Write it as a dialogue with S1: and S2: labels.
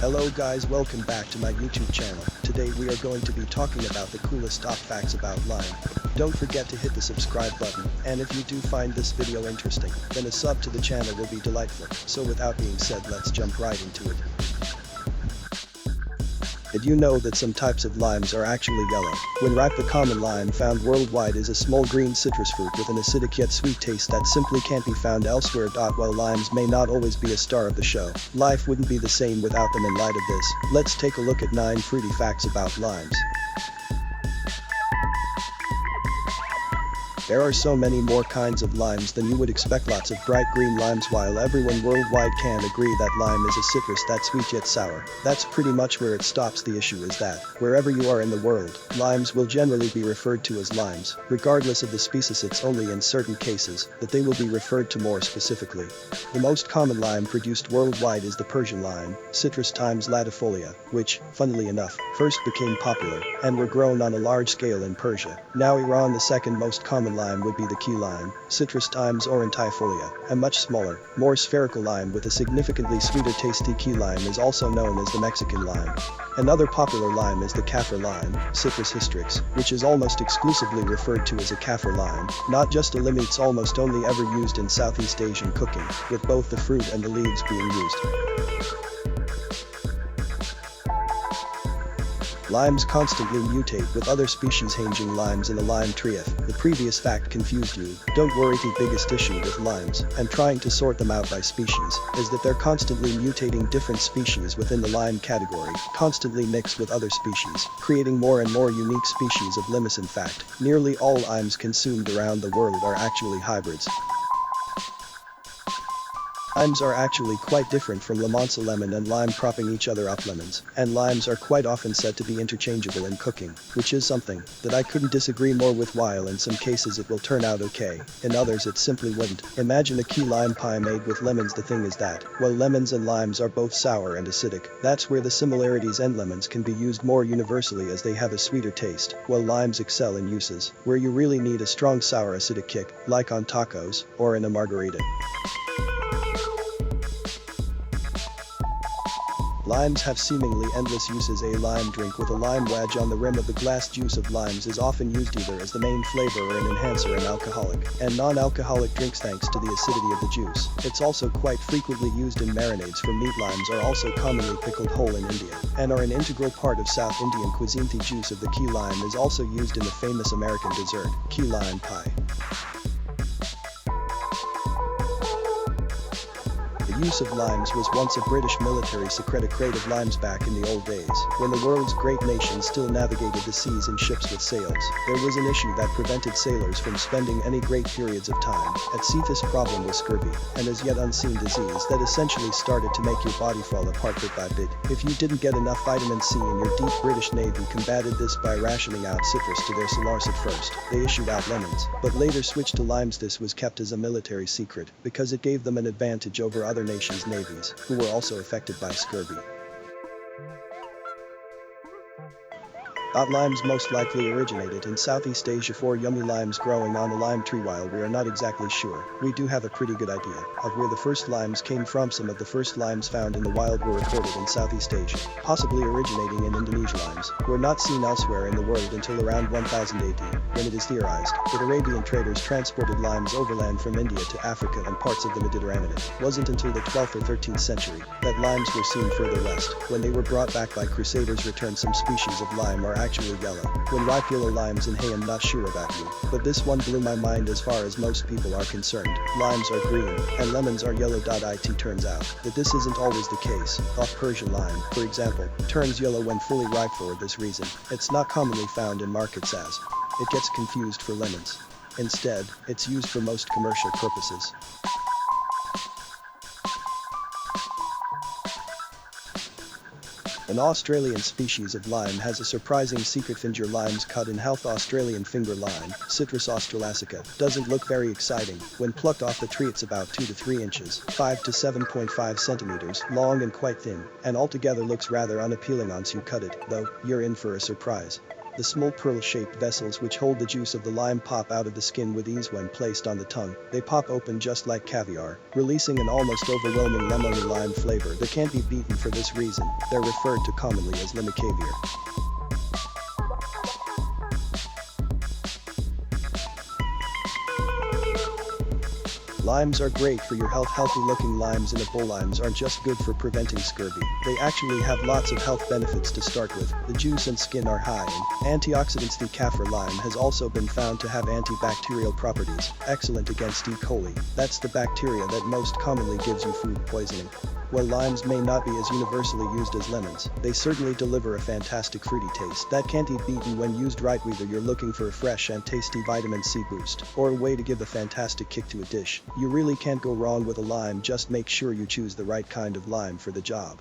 S1: Hello guys, welcome back to my YouTube channel. Today we are going to be talking about the coolest top facts about lime. Don't forget to hit the subscribe button, and if you do find this video interesting, then a sub to the channel will be delightful. So without being said, let's jump right into it. Did you know that some types of limes are actually yellow? When ripe, the common lime found worldwide is a small green citrus fruit with an acidic yet sweet taste that simply can't be found elsewhere. While limes may not always be a star of the show, life wouldn't be the same without them. In light of this, let's take a look at 9 fruity facts about limes. There are so many more kinds of limes than you would expect. Lots of bright green limes. While everyone worldwide can agree that lime is a citrus that's sweet yet sour, that's pretty much where it stops. The issue is that, wherever you are in the world, limes will generally be referred to as limes, regardless of the species. It's only in certain cases that they will be referred to more specifically. The most common lime produced worldwide is the Persian lime, Citrus latifolia, which, funnily enough, first became popular and were grown on a large scale in Persia. Now Iran. The second most common lime would be the key lime, Citrus aurantifolia, a much smaller, more spherical lime with a significantly sweeter taste. The key lime is also known as the Mexican lime. Another popular lime is the kaffir lime, Citrus hystrix, which is almost exclusively referred to as a kaffir lime, not just a lime. It's almost only ever used in Southeast Asian cooking, with both the fruit and the leaves being used. Limes constantly mutate with other species, hanging limes in the lime tree. If the previous fact confused you, don't worry. The biggest issue with limes, and trying to sort them out by species, is that they're constantly mutating. Different species within the lime category constantly mix with other species, creating more and more unique species of limes. In fact, nearly all limes consumed around the world are actually hybrids. Limes are actually quite different from lemons. A lemon and lime propping each other up. Lemons and limes are quite often said to be interchangeable in cooking, which is something that I couldn't disagree more with. While in some cases it will turn out okay, in others it simply wouldn't. Imagine a key lime pie made with lemons. The thing is that, while lemons and limes are both sour and acidic, that's where the similarities end. Lemons can be used more universally as they have a sweeter taste, while limes excel in uses where you really need a strong sour acidic kick, like on tacos or in a margarita. Limes have seemingly endless uses. A lime drink with a lime wedge on the rim of the glass. Juice of limes is often used either as the main flavor or an enhancer in alcoholic and non-alcoholic drinks thanks to the acidity of the juice. It's also quite frequently used in marinades for meat. Limes are also commonly pickled whole in India and are an integral part of South Indian cuisine. The juice of the key lime is also used in the famous American dessert, key lime pie. The use of limes was once a British military secret. A crate of limes. Back in the old days, when the world's great nations still navigated the seas in ships with sails, there was an issue that prevented sailors from spending any great periods of time at sea. This problem was scurvy, an as yet unseen disease that essentially started to make your body fall apart bit by bit. If you didn't get enough vitamin C in your deep, British Navy combated this by rationing out citrus to their sailors. At first, they issued out lemons, but later switched to limes. This was kept as a military secret because it gave them an advantage over other nations' navies, who were also affected by scurvy. Limes most likely originated in Southeast Asia. 4 yummy limes growing on a lime tree. While we are not exactly sure, we do have a pretty good idea of where the first limes came from. Some of the first limes found in the wild were recorded in Southeast Asia, possibly originating in Indonesia. Limes were not seen elsewhere in the world until around 1000 AD, when it is theorized that Arabian traders transported limes overland from India to Africa and parts of the Mediterranean. It wasn't until the 12th or 13th century that limes were seen further west, when they were brought back by crusaders. Returned. Some species of lime are actually yellow. When ripe, yellow limes, and hey, I'm not sure about you, but this one blew my mind. As far as most people are concerned, limes are green and lemons are yellow. It turns out that this isn't always the case. Persian lime, for example, turns yellow when fully ripe. For this reason, it's not commonly found in markets as it gets confused for lemons. Instead, it's used for most commercial purposes. An Australian species of lime has a surprising secret. Finger limes cut in half. Australian finger lime, Citrus australasica, doesn't look very exciting. When plucked off the tree, it's about 2 to 3 inches, 5 to 7.5 centimeters long and quite thin, and altogether looks rather unappealing once you cut it, though you're in for a surprise. The small pearl-shaped vessels which hold the juice of the lime pop out of the skin with ease when placed on the tongue. They pop open just like caviar, releasing an almost overwhelming lemony lime flavor that can't be beaten. For this reason, they're referred to commonly as limicaviar. Limes are great for your health. Healthy-looking limes in a bowl. Limes aren't just good for preventing scurvy, they actually have lots of health benefits. To start with, the juice and skin are high in antioxidants. The kaffir lime has also been found to have antibacterial properties, excellent against E. coli, that's the bacteria that most commonly gives you food poisoning. While limes may not be as universally used as lemons, they certainly deliver a fantastic fruity taste that can't be beaten when used right. Whether you're looking for a fresh and tasty vitamin C boost or a way to give a fantastic kick to a dish, you really can't go wrong with a lime. Just make sure you choose the right kind of lime for the job.